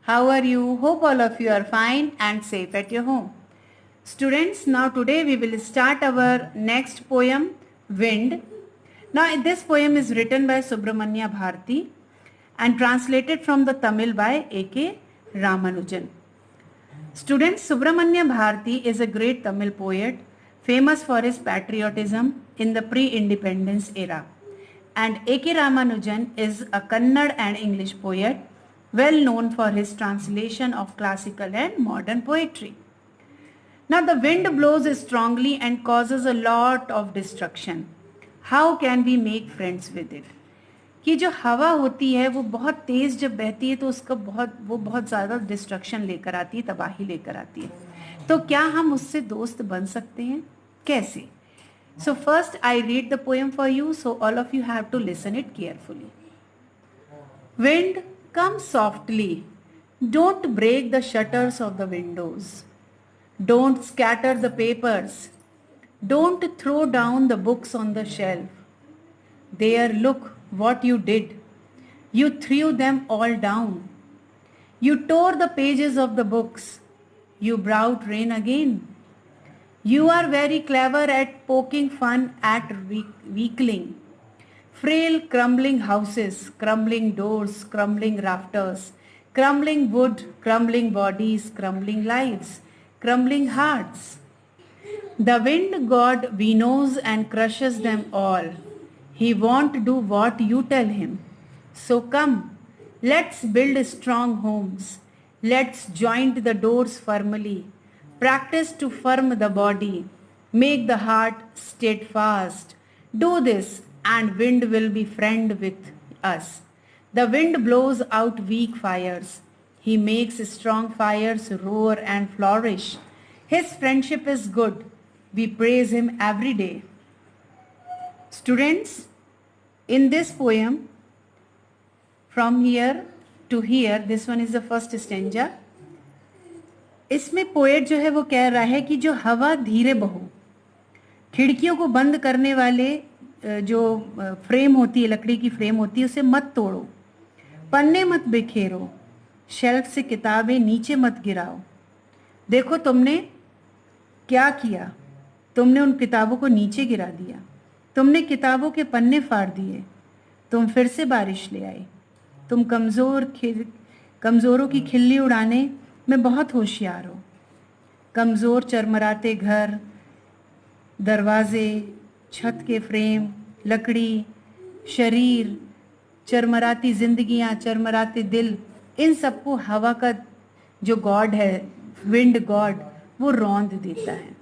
How are you? Hope all of you are fine and safe at your home. Students, now today we will start our next poem, Wind. Now this poem is written by Subramanya Bharati and translated from the Tamil by A.K. Ramanujan. Students, Subramanya Bharati is a great Tamil poet, famous for his patriotism in the pre-independence era. And A.K. Ramanujan is a Kannada and English poet, well known for his translation of classical and modern poetry. Now the wind blows strongly and causes a lot of destruction. How can we make friends with it? कि जो हवा होती है वो बहुत तेज जब बहती है तो उसका बहुत ज़्यादा डिस्ट्रक्शन लेकर आती है, तबाही लेकर आती है. तो क्या हम उससे दोस्त बन सकते हैं? कैसे? So first I read the poem for you, so all of you have to listen it carefully. Wind, come softly. Don't break the shutters of the windows. Don't scatter the papers. Don't throw down the books on the shelf. There, look what you did. You threw them all down. You tore the pages of the books. You brought rain again. You are very clever at poking fun at weakling. Frail crumbling houses, crumbling doors, crumbling rafters, crumbling wood, crumbling bodies, crumbling lives, crumbling hearts. The wind god winnows and crushes them all. He won't do what you tell him. So come, let's build strong homes. Let's joint the doors firmly. Practice to firm the body. Make the heart steadfast. Do this and wind will be friend with us. The wind blows out weak fires. He makes strong fires roar and flourish. His friendship is good. We praise him every day. Students, in this poem, from here to here, this one is the first stanza. इसमें poet जो है वो कह रहा है कि जो हवा धीरे बहो, खिड़कियों को बंद करने वाले जो फ्रेम होती है, लकड़ी की फ्रेम होती है, उसे मत तोड़ो, पन्ने मत बिखेरो, शेल्फ से किताबें नीचे मत गिराओ. देखो तुमने क्या किया, तुमने उन किताबों को नीचे गिरा दिया, तुमने किताबों के पन्ने फाड़ दिए, तुम फिर से बारिश ले आए. तुम कमज़ोरों की खिल्ली उड़ाने में बहुत होशियार हो. कमज़ोर चरमराते घर, दरवाजे, छत के फ्रेम, लकड़ी, शरीर, चरमराती जिंदगियां, चरमराते दिल, इन सबको हवा का जो गॉड है, विंड गॉड, वो रौंद देता है.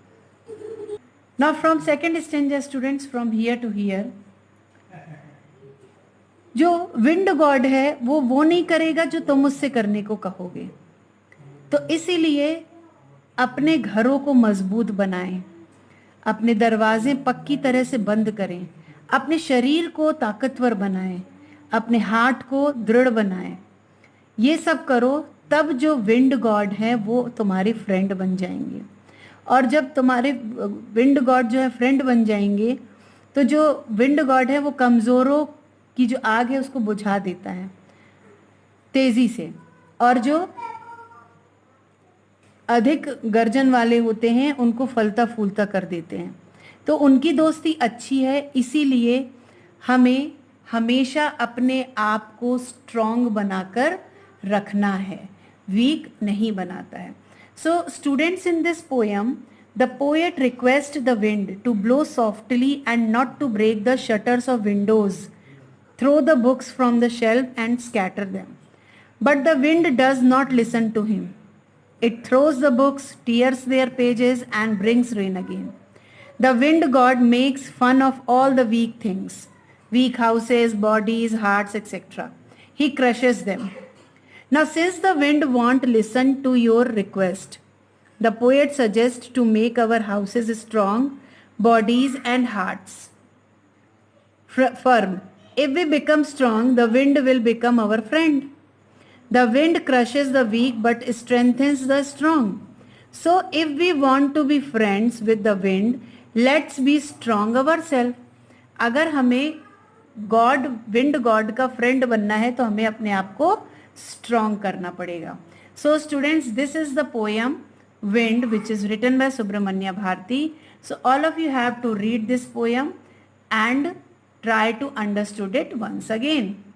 Now from second stanza students, from here to here, जो विंड गॉड है वो नहीं करेगा जो तुम उससे करने को कहोगे. तो इसीलिए अपने घरों को मजबूत बनाएं, अपने दरवाजे पक्की तरह से बंद करें, अपने शरीर को ताकतवर बनाएं, अपने हार्ट को दृढ़ बनाएं. ये सब करो, तब जो विंड गॉड है वो तुम्हारे फ्रेंड बन जाएंगे. और जब तुम्हारे विंड गॉड जो है फ्रेंड बन जाएंगे, तो जो विंड गॉड है वो कमज़ोरों की जो आग है उसको बुझा देता है तेजी से, और जो अधिक गर्जन वाले होते हैं उनको फलता फूलता कर देते हैं. तो उनकी दोस्ती अच्छी है, इसीलिए हमें हमेशा अपने आप को स्ट्रॉन्ग बनाकर रखना है, वीक नहीं बनाता है. So students, in this poem the poet request the wind to blow softly and not to break the shutters of windows, throw the books from the shelf and scatter them. But the wind does not listen to him. It throws the books, tears their pages, and brings rain again. The wind god makes fun of all the weak things, weak houses, bodies, hearts, etc. He crushes them. Now, since the wind won't listen to your request, the poet suggests to make our houses strong, bodies and hearts firm. If we become strong, the wind will become our friend. The wind crushes the weak but strengthens the strong. So if we want to be friends with the wind, let's be strong ourselves. अगर हमें wind God का friend बनना है तो हमें अपने आप को स्ट्रॉन्ग करना पड़ेगा. So students, this is the poem Wind, which is written by Subramanya Bharati. So all of you have to read this poem and try to understood it once again.